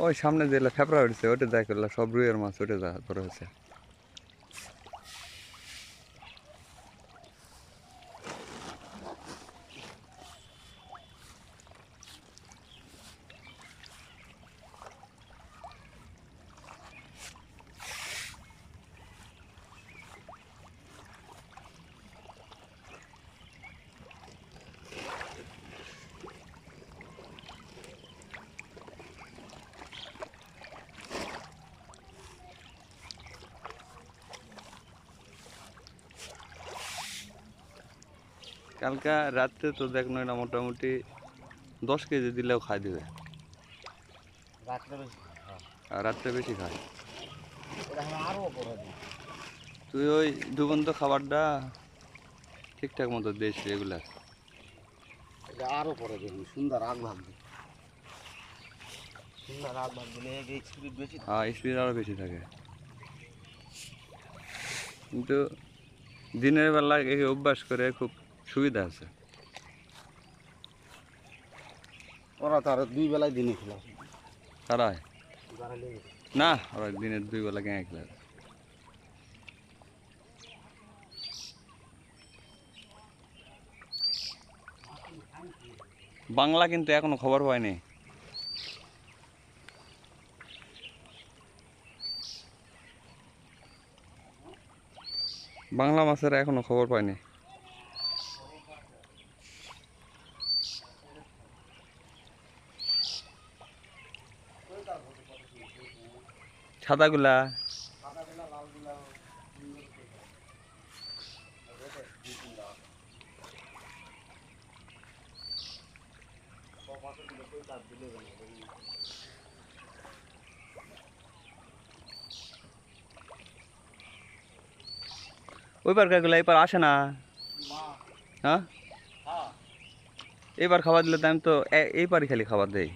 ওই সামনে যেগুলো ফেপড়া উঠছে ওটা দেখ, সব রুইয়ের মাছ ওটা ধরে হয়েছে। কালকা রাত্রে তো দেখ না মোটামুটি 10 কেজি দিলেও খাই দিবে। আর রাত্রে বেশি খায়। তুই ওই দুবন্ধ খাবারটা ঠিকঠাক মতো দিস রেগুলার। আরো পরে দেখুন সুন্দর আগ ভাগ দিই, সুন্দর আগ ভাগ দিলে স্পিড বেশি। হ্যাঁ, স্পিড আরও বেশি থাকে, কিন্তু দিনের বেলা একে অভ্যাস করে খুব সুবিধা আছে। ওরা তো আর 2 বেলায় দিনে খেলা তারা না, ওরা দিনের 2 বেলা কেন খেলা। বাংলা কিন্তু এখনো খবর পায়নি। বাংলা মাছের এখনো খবর পায়নি। সাদাগুলা ওইবার কাগুলা এবার আসে না। হ্যাঁ, এবার খাবার দিলে তো আমি তো এইবারই খালি খাবার দেই।